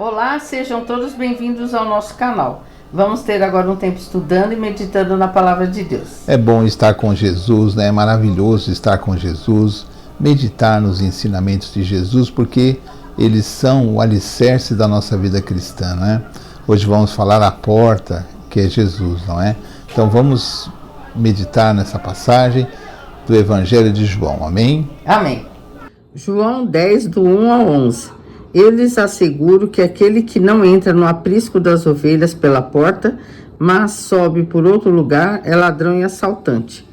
Olá, sejam todos bem-vindos ao nosso canal. Vamos ter agora um tempo estudando e meditando na Palavra de Deus. É bom estar com Jesus, né? É maravilhoso estar com Jesus, meditar nos ensinamentos de Jesus, porque eles são o alicerce da nossa vida cristã, né? Hoje vamos falar a porta, que é Jesus, não é? Então vamos meditar nessa passagem do Evangelho de João, amém? Amém. João 10, do 1 ao 11. Eu lhes asseguro que aquele que não entra no aprisco das ovelhas pela porta, mas sobe por outro lugar, é ladrão e assaltante.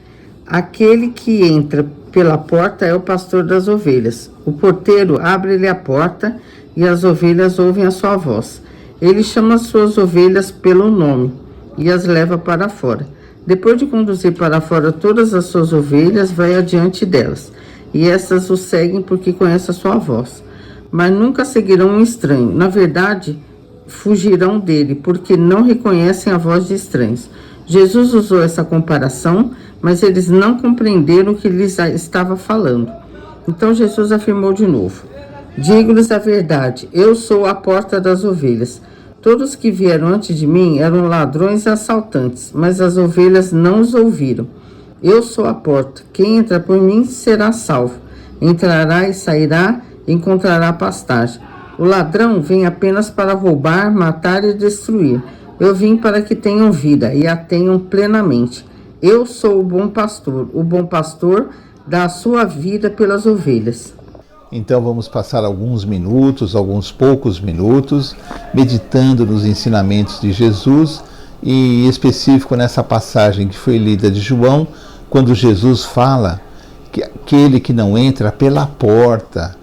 Aquele que entra pela porta é o pastor das ovelhas. O porteiro abre-lhe a porta e as ovelhas ouvem a sua voz. Ele chama as suas ovelhas pelo nome e as leva para fora. Depois de conduzir para fora todas as suas ovelhas, vai adiante delas. E essas o seguem porque conhecem a sua voz. Mas nunca seguirão um estranho. Na verdade, fugirão dele, porque não reconhecem a voz de estranhos. Jesus usou essa comparação, mas eles não compreenderam o que lhes estava falando. Então Jesus afirmou de novo: digo-lhes a verdade, eu sou a porta das ovelhas. Todos que vieram antes de mim eram ladrões e assaltantes, mas as ovelhas não os ouviram. Eu sou a porta. Quem entra por mim será salvo. Entrará e sairá, encontrará pastagem. O ladrão vem apenas para roubar, matar e destruir. Eu vim para que tenham vida e a tenham plenamente. Eu sou o bom pastor. O bom pastor dá a sua vida pelas ovelhas. Então vamos passar alguns poucos minutos, meditando nos ensinamentos de Jesus, e em específico nessa passagem que foi lida de João, quando Jesus fala que aquele que não entra pela porta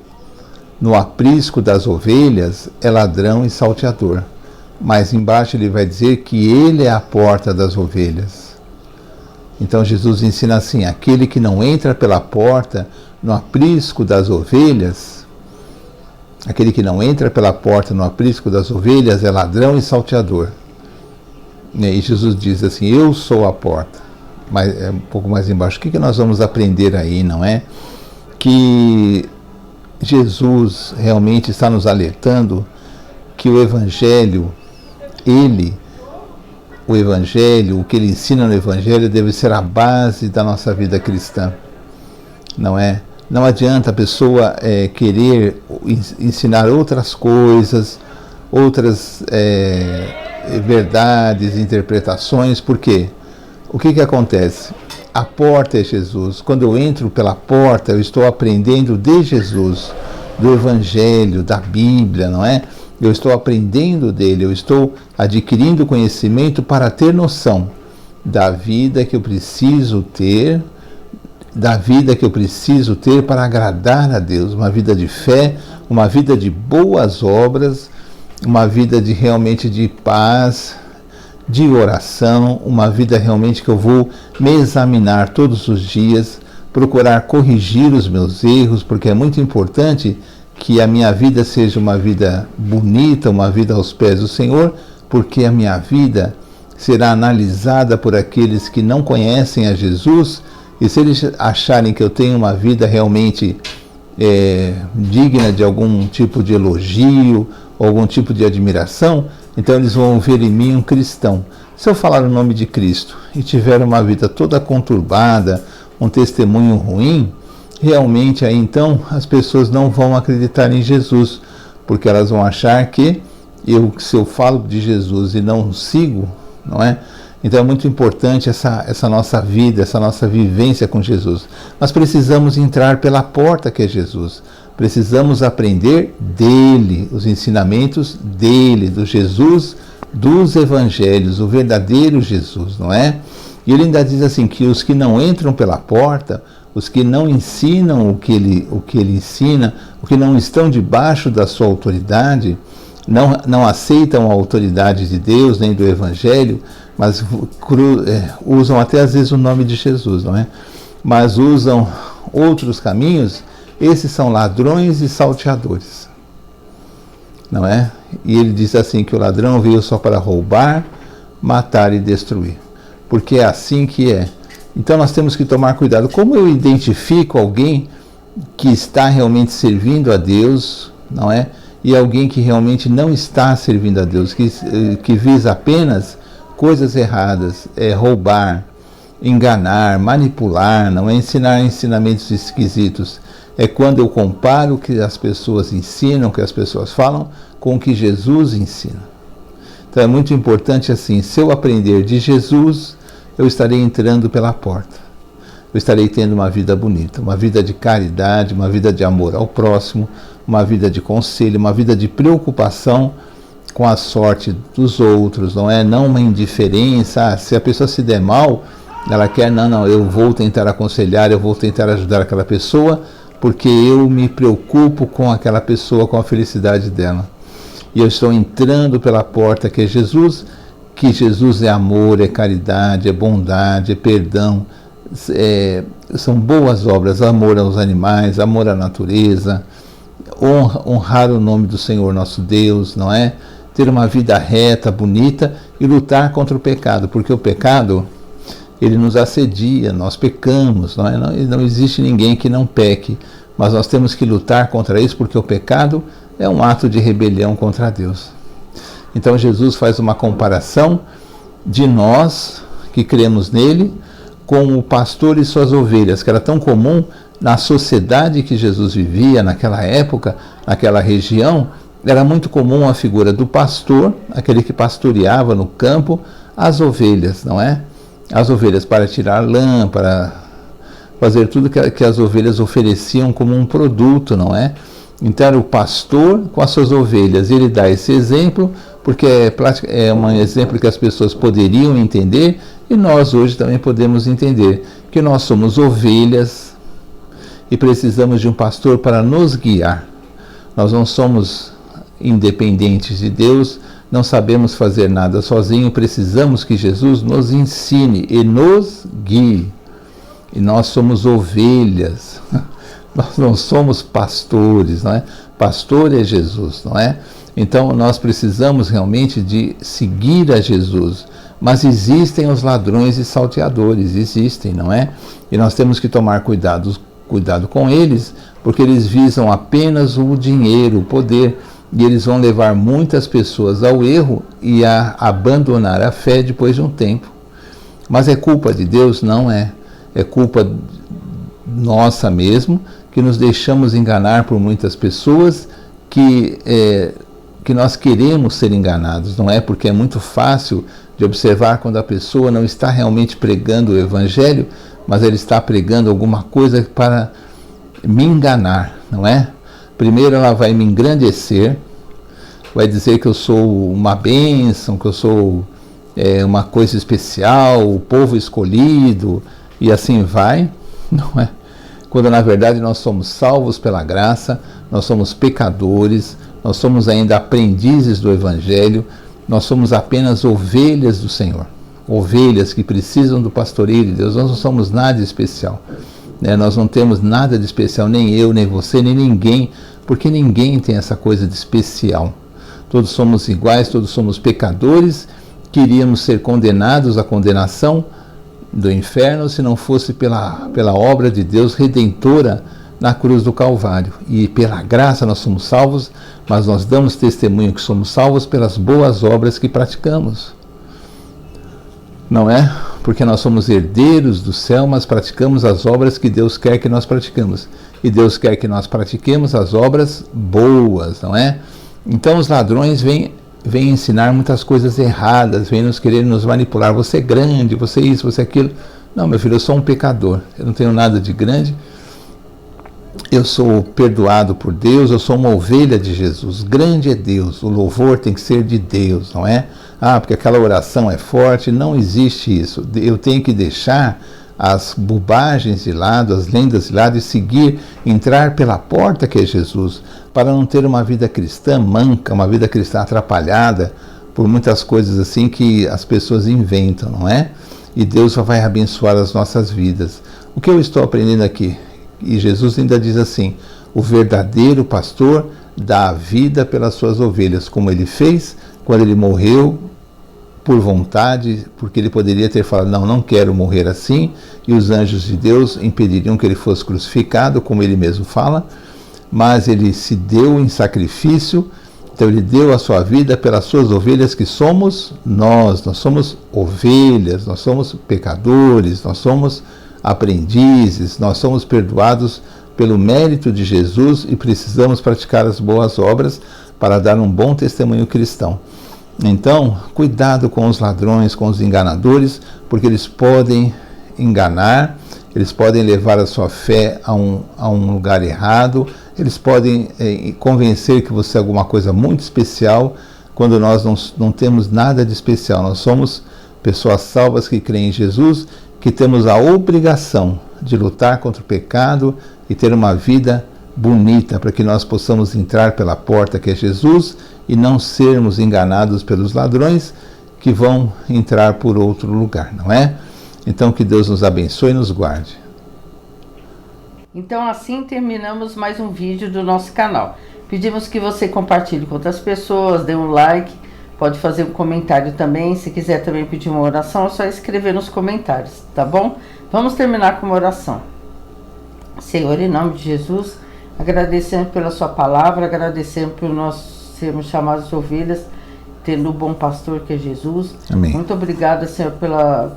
no aprisco das ovelhas é ladrão e salteador. Mas embaixo ele vai dizer que ele é a porta das ovelhas. Então Jesus ensina assim: aquele que não entra pela porta no aprisco das ovelhas, aquele que não entra pela porta no aprisco das ovelhas é ladrão e salteador. E Jesus diz assim: eu sou a porta. Mas é um pouco mais embaixo. O que nós vamos aprender aí, não é? Que Jesus realmente está nos alertando que o Evangelho, o que ele ensina no Evangelho deve ser a base da nossa vida cristã, não é? Não adianta a pessoa querer ensinar outras coisas, outras verdades, interpretações. Por quê? O que acontece? A porta é Jesus. Quando eu entro pela porta, eu estou aprendendo de Jesus, do Evangelho, da Bíblia, não é? Eu estou aprendendo dele, eu estou adquirindo conhecimento para ter noção da vida que eu preciso ter, para agradar a Deus, uma vida de fé, uma vida de boas obras, uma vida realmente de paz, de oração, uma vida realmente que eu vou me examinar todos os dias, procurar corrigir os meus erros, porque é muito importante que a minha vida seja uma vida bonita, uma vida aos pés do Senhor, porque a minha vida será analisada por aqueles que não conhecem a Jesus, e se eles acharem que eu tenho uma vida realmente digna de algum tipo de elogio, ou algum tipo de admiração, então eles vão ver em mim um cristão. Se eu falar o nome de Cristo e tiver uma vida toda conturbada, um testemunho ruim, realmente aí então as pessoas não vão acreditar em Jesus, porque elas vão achar que se eu falo de Jesus e não sigo, não é? Então é muito importante essa nossa vida, essa nossa vivência com Jesus. Nós precisamos entrar pela porta que é Jesus. Precisamos aprender dele, os ensinamentos dele, do Jesus dos Evangelhos, o verdadeiro Jesus, não é? E ele ainda diz assim, que os que não entram pela porta, os que não ensinam o que ele ensina, os que não estão debaixo da sua autoridade, não aceitam a autoridade de Deus, nem do Evangelho, mas usam até às vezes o nome de Jesus, não é? Mas usam outros caminhos. Esses são ladrões e salteadores, não é? E ele diz assim, que o ladrão veio só para roubar, matar e destruir, porque é assim que é. Então nós temos que tomar cuidado. Como eu identifico alguém que está realmente servindo a Deus, não é? e alguém que realmente não está servindo a Deus, que visa apenas coisas erradas, roubar, enganar, manipular, não é ensinar ensinamentos esquisitos. É quando eu comparo o que as pessoas ensinam, o que as pessoas falam, com o que Jesus ensina. Então é muito importante assim, se eu aprender de Jesus, eu estarei entrando pela porta. Eu estarei tendo uma vida bonita, uma vida de caridade, uma vida de amor ao próximo, uma vida de conselho, uma vida de preocupação com a sorte dos outros, não é? Não uma indiferença, se a pessoa se der mal, ela quer, não, eu vou tentar aconselhar, eu vou tentar ajudar aquela pessoa, porque eu me preocupo com aquela pessoa, com a felicidade dela. E eu estou entrando pela porta que é Jesus, que Jesus é amor, é caridade, é bondade, é perdão, são boas obras, amor aos animais, amor à natureza, honrar o nome do Senhor nosso Deus, não é? Ter uma vida reta, bonita e lutar contra o pecado, porque o pecado, ele nos assedia, nós pecamos, não é? Não existe ninguém que não peque, mas nós temos que lutar contra isso, porque o pecado é um ato de rebelião contra Deus. Então Jesus faz uma comparação de nós que cremos nele com o pastor e suas ovelhas, que era tão comum na sociedade que Jesus vivia naquela época, naquela região. Era muito comum a figura do pastor, aquele que pastoreava no campo as ovelhas, não é? As ovelhas para tirar lã, para fazer tudo que as ovelhas ofereciam como um produto, não é? Então era o pastor com as suas ovelhas. Ele dá esse exemplo porque é um exemplo que as pessoas poderiam entender, e nós hoje também podemos entender que nós somos ovelhas e precisamos de um pastor para nos guiar. Nós não somos independentes de Deus, não sabemos fazer nada sozinho, precisamos que Jesus nos ensine e nos guie. E nós somos ovelhas, nós não somos pastores, não é? Pastor é Jesus, não é? Então nós precisamos realmente de seguir a Jesus, mas existem os ladrões e salteadores, existem, não é? E nós temos que tomar cuidado com eles, porque eles visam apenas o dinheiro, o poder, e eles vão levar muitas pessoas ao erro e a abandonar a fé depois de um tempo. Mas é culpa de Deus? Não é. É culpa nossa mesmo, que nos deixamos enganar por muitas pessoas que nós queremos ser enganados, não é? Porque é muito fácil de observar quando a pessoa não está realmente pregando o Evangelho, mas ela está pregando alguma coisa para me enganar, não é? Primeiro ela vai me engrandecer, vai dizer que eu sou uma bênção, que eu sou uma coisa especial, o povo escolhido, e assim vai, não é? Quando na verdade nós somos salvos pela graça, nós somos pecadores, nós somos ainda aprendizes do Evangelho, nós somos apenas ovelhas do Senhor, ovelhas que precisam do pastoreio de Deus. Nós não somos nada especial, né? Nós não temos nada de especial, nem eu, nem você, nem ninguém, porque ninguém tem essa coisa de especial. Todos somos iguais, todos somos pecadores, que iríamos ser condenados à condenação do inferno se não fosse pela obra de Deus redentora na cruz do Calvário. E pela graça nós somos salvos, mas nós damos testemunho que somos salvos pelas boas obras que praticamos. Não é? Porque nós somos herdeiros do céu, mas praticamos as obras que Deus quer que nós praticamos. E Deus quer que nós pratiquemos as obras boas, não é? Então os ladrões vêm ensinar muitas coisas erradas, vêm nos querer nos manipular. Você é grande, você é isso, você é aquilo. Não, meu filho, eu sou um pecador. Eu não tenho nada de grande. Eu sou perdoado por Deus, eu sou uma ovelha de Jesus. Grande é Deus, o louvor tem que ser de Deus, não é? Ah, porque aquela oração é forte. Não existe isso. Eu tenho que deixar as bobagens de lado, as lendas de lado, e entrar pela porta que é Jesus, para não ter uma vida cristã manca, uma vida cristã atrapalhada por muitas coisas assim que as pessoas inventam, não é? E Deus vai abençoar as nossas vidas. O que eu estou aprendendo aqui? E Jesus ainda diz assim: o verdadeiro pastor dá a vida pelas suas ovelhas, como ele fez quando ele morreu por vontade, porque ele poderia ter falado, não quero morrer assim, e os anjos de Deus impediriam que ele fosse crucificado, como ele mesmo fala, mas ele se deu em sacrifício. Então ele deu a sua vida pelas suas ovelhas, que somos nós somos ovelhas, nós somos pecadores, nós somos aprendizes, nós somos perdoados pelo mérito de Jesus e precisamos praticar as boas obras para dar um bom testemunho cristão. Então, cuidado com os ladrões, com os enganadores, porque eles podem enganar, eles podem levar a sua fé a um lugar errado, eles podem convencer que você é alguma coisa muito especial, quando nós não temos nada de especial. Nós somos pessoas salvas que creem em Jesus, que temos a obrigação de lutar contra o pecado e ter uma vida bonita, para que nós possamos entrar pela porta que é Jesus e não sermos enganados pelos ladrões que vão entrar por outro lugar, não é? Então que Deus nos abençoe e nos guarde. Então assim terminamos mais um vídeo do nosso canal. Pedimos que você compartilhe com outras pessoas, dê um like, pode fazer um comentário também. Se quiser também pedir uma oração, é só escrever nos comentários, tá bom? Vamos terminar com uma oração. Senhor, em nome de Jesus, agradecemos pela sua palavra, agradecemos por nós sermos chamados ovelhas, tendo o bom pastor que é Jesus. Amém. Muito obrigada, Senhor,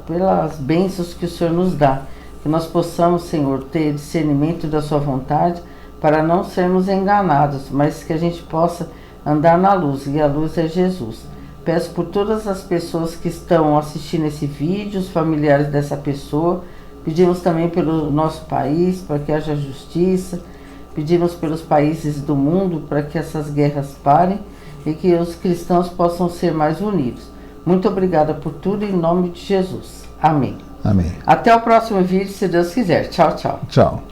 pelas bênçãos que o Senhor nos dá. Que nós possamos, Senhor, ter discernimento da sua vontade para não sermos enganados, mas que a gente possa andar na luz, e a luz é Jesus. Peço por todas as pessoas que estão assistindo esse vídeo, os familiares dessa pessoa. Pedimos também pelo nosso país, para que haja justiça. Pedimos pelos países do mundo, para que essas guerras parem e que os cristãos possam ser mais unidos. Muito obrigada por tudo, em nome de Jesus. Amém. Amém. Até o próximo vídeo, se Deus quiser. Tchau, tchau. Tchau.